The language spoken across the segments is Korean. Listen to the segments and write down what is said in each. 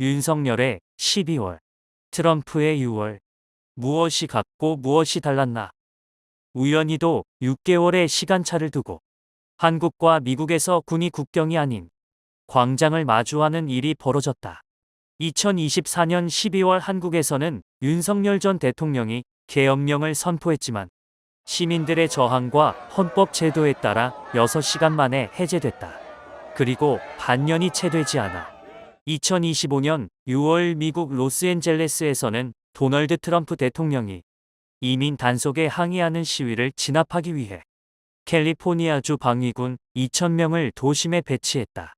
윤석열의 12월, 트럼프의 6월. 무엇이 같고 무엇이 달랐나? 우연히도 6개월의 시간차를 두고 한국과 미국에서 군이 국경이 아닌 광장을 마주하는 일이 벌어졌다. 2024년 12월 한국에서는 윤석열 전 대통령이 계엄령을 선포했지만 시민들의 저항과 헌법 제도에 따라 6시간 만에 해제됐다. 그리고 반년이 채 되지 않아 2025년 6월 미국 로스앤젤레스에서는 도널드 트럼프 대통령이 이민 단속에 항의하는 시위를 진압하기 위해 캘리포니아주 방위군 2,000명을 도심에 배치했다.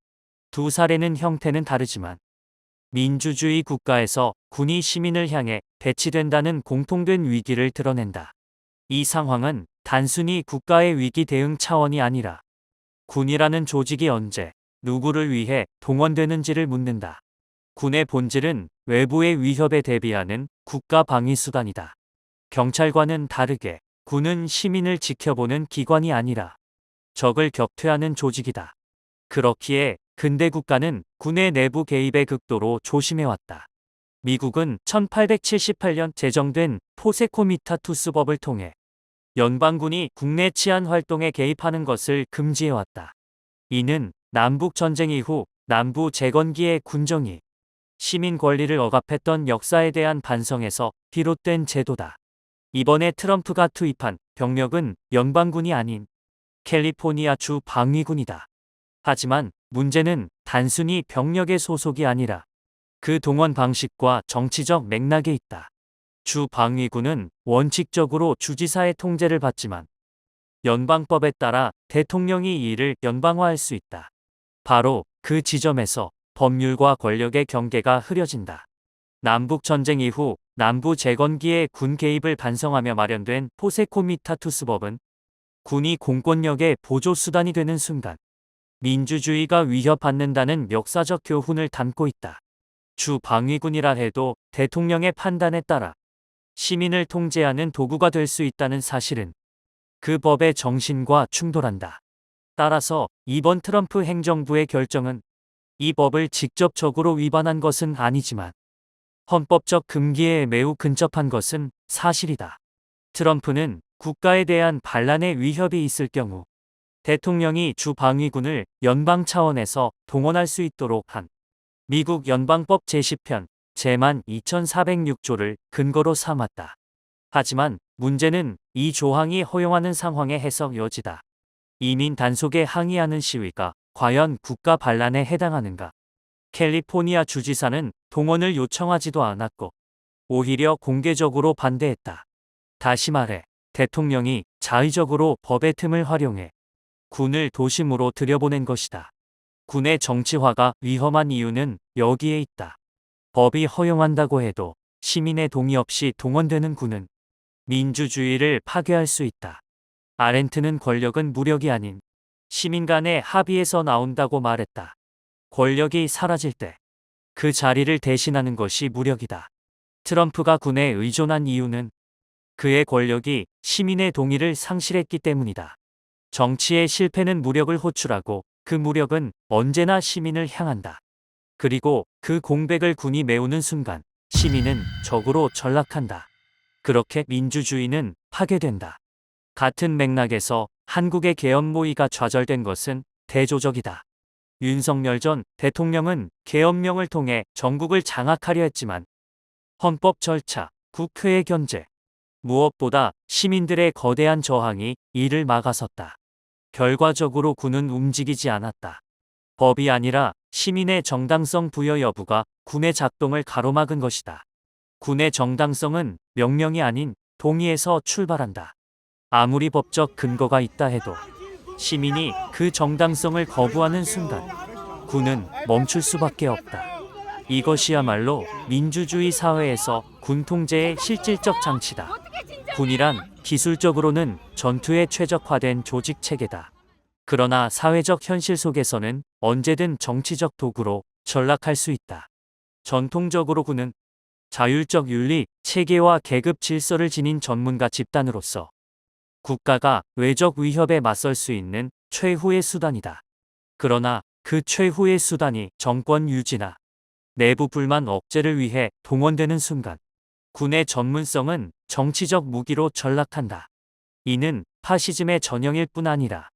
두 사례는 형태는 다르지만 민주주의 국가에서 군이 시민을 향해 배치된다는 공통된 위기를 드러낸다. 이 상황은 단순히 국가의 위기 대응 차원이 아니라 군이라는 조직이 언제 누구를 위해 동원되는지를 묻는다. 군의 본질은 외부의 위협에 대비하는 국가 방위 수단이다. 경찰과는 다르게 군은 시민을 지켜보는 기관이 아니라 적을 격퇴하는 조직이다. 그렇기에 근대 국가는 군의 내부 개입에 극도로 조심해왔다. 미국은 1878년 제정된 포세코미타투스법을 통해 연방군이 국내 치안 활동에 개입하는 것을 금지해왔다. 이는 남북전쟁 이후 남부 재건기의 군정이 시민 권리를 억압했던 역사에 대한 반성에서 비롯된 제도다. 이번에 트럼프가 투입한 병력은 연방군이 아닌 캘리포니아 주 방위군이다. 하지만 문제는 단순히 병력의 소속이 아니라 그 동원 방식과 정치적 맥락에 있다. 주 방위군은 원칙적으로 주지사의 통제를 받지만 연방법에 따라 대통령이 이 일을 연방화할 수 있다. 바로 그 지점에서 법률과 권력의 경계가 흐려진다. 남북전쟁 이후 남부 재건기의 군 개입을 반성하며 마련된 포세코미타투스법은 군이 공권력의 보조수단이 되는 순간 민주주의가 위협받는다는 역사적 교훈을 담고 있다. 주 방위군이라 해도 대통령의 판단에 따라 시민을 통제하는 도구가 될 수 있다는 사실은 그 법의 정신과 충돌한다. 따라서 이번 트럼프 행정부의 결정은 이 법을 직접적으로 위반한 것은 아니지만 헌법적 금기에 매우 근접한 것은 사실이다. 트럼프는 국가에 대한 반란의 위협이 있을 경우 대통령이 주 방위군을 연방 차원에서 동원할 수 있도록 한 미국 연방법 제10편 제만 2406조를 근거로 삼았다. 하지만 문제는 이 조항이 허용하는 상황의 해석 여지다. 이민 단속에 항의하는 시위가 과연 국가 반란에 해당하는가? 캘리포니아 주지사는 동원을 요청하지도 않았고 오히려 공개적으로 반대했다. 다시 말해 대통령이 자의적으로 법의 틈을 활용해 군을 도심으로 들여보낸 것이다. 군의 정치화가 위험한 이유는 여기에 있다. 법이 허용한다고 해도 시민의 동의 없이 동원되는 군은 민주주의를 파괴할 수 있다. 아렌트는 권력은 무력이 아닌 시민 간의 합의에서 나온다고 말했다. 권력이 사라질 때 그 자리를 대신하는 것이 무력이다. 트럼프가 군에 의존한 이유는 그의 권력이 시민의 동의를 상실했기 때문이다. 정치의 실패는 무력을 호출하고 그 무력은 언제나 시민을 향한다. 그리고 그 공백을 군이 메우는 순간 시민은 적으로 전락한다. 그렇게 민주주의는 파괴된다. 같은 맥락에서 한국의 계엄 모의가 좌절된 것은 대조적이다. 윤석열 전 대통령은 계엄령을 통해 전국을 장악하려 했지만 헌법 절차, 국회의 견제, 무엇보다 시민들의 거대한 저항이 이를 막아섰다. 결과적으로 군은 움직이지 않았다. 법이 아니라 시민의 정당성 부여 여부가 군의 작동을 가로막은 것이다. 군의 정당성은 명령이 아닌 동의에서 출발한다. 아무리 법적 근거가 있다 해도 시민이 그 정당성을 거부하는 순간 군은 멈출 수밖에 없다. 이것이야말로 민주주의 사회에서 군 통제의 실질적 장치다. 군이란 기술적으로는 전투에 최적화된 조직 체계다. 그러나 사회적 현실 속에서는 언제든 정치적 도구로 전락할 수 있다. 전통적으로 군은 자율적 윤리, 체계와 계급 질서를 지닌 전문가 집단으로서 국가가 외적 위협에 맞설 수 있는 최후의 수단이다. 그러나 그 최후의 수단이 정권 유지나 내부 불만 억제를 위해 동원되는 순간 군의 전문성은 정치적 무기로 전락한다. 이는 파시즘의 전형일 뿐 아니라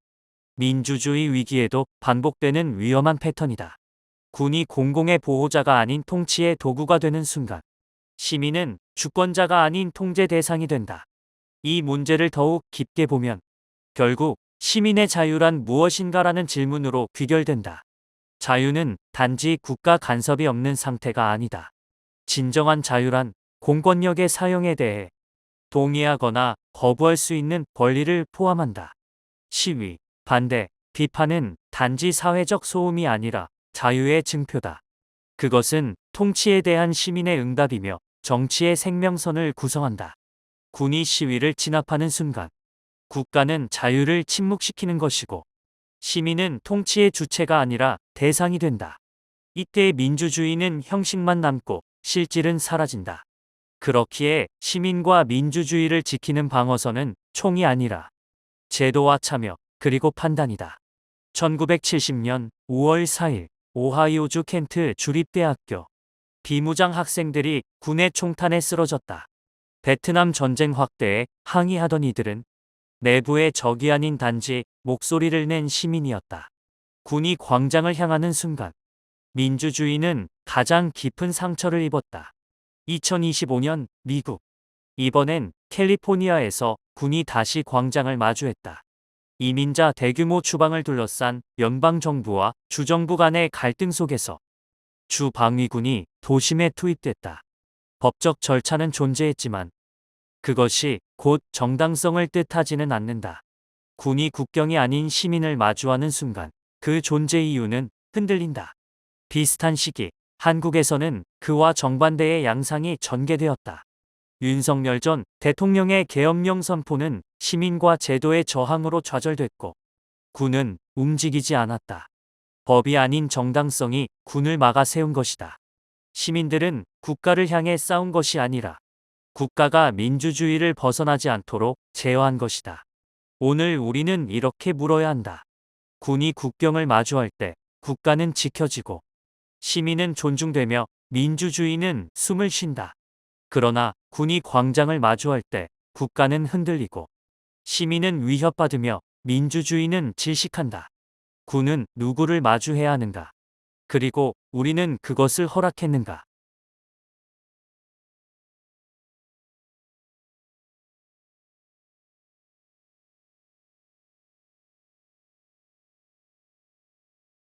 민주주의 위기에도 반복되는 위험한 패턴이다. 군이 공공의 보호자가 아닌 통치의 도구가 되는 순간 시민은 주권자가 아닌 통제 대상이 된다. 이 문제를 더욱 깊게 보면 결국 시민의 자유란 무엇인가라는 질문으로 귀결된다. 자유는 단지 국가 간섭이 없는 상태가 아니다. 진정한 자유란 공권력의 사용에 대해 동의하거나 거부할 수 있는 권리를 포함한다. 시위, 반대, 비판은 단지 사회적 소음이 아니라 자유의 증표다. 그것은 통치에 대한 시민의 응답이며 정치의 생명선을 구성한다. 군이 시위를 진압하는 순간 국가는 자유를 침묵시키는 것이고 시민은 통치의 주체가 아니라 대상이 된다. 이때 민주주의는 형식만 남고 실질은 사라진다. 그렇기에 시민과 민주주의를 지키는 방어선은 총이 아니라 제도와 참여 그리고 판단이다. 1970년 5월 4일 오하이오주 켄트 주립대학교 비무장 학생들이 군의 총탄에 쓰러졌다. 베트남 전쟁 확대에 항의하던 이들은 내부의 적이 아닌 단지 목소리를 낸 시민이었다. 군이 광장을 향하는 순간 민주주의는 가장 깊은 상처를 입었다. 2025년 미국. 이번엔 캘리포니아에서 군이 다시 광장을 마주했다. 이민자 대규모 추방을 둘러싼 연방정부와 주정부 간의 갈등 속에서 주방위군이 도심에 투입됐다. 법적 절차는 존재했지만 그것이 곧 정당성을 뜻하지는 않는다. 군이 국경이 아닌 시민을 마주하는 순간 그 존재 이유는 흔들린다. 비슷한 시기 한국에서는 그와 정반대의 양상이 전개되었다. 윤석열 전 대통령의 계엄령 선포는 시민과 제도의 저항으로 좌절됐고 군은 움직이지 않았다. 법이 아닌 정당성이 군을 막아 세운 것이다. 시민들은 국가를 향해 싸운 것이 아니라 국가가 민주주의를 벗어나지 않도록 제어한 것이다. 오늘 우리는 이렇게 물어야 한다. 군이 국경을 마주할 때 국가는 지켜지고 시민은 존중되며 민주주의는 숨을 쉰다. 그러나 군이 광장을 마주할 때 국가는 흔들리고 시민은 위협받으며 민주주의는 질식한다. 군은 누구를 마주해야 하는가? 그리고 우리는 그것을 허락했는가?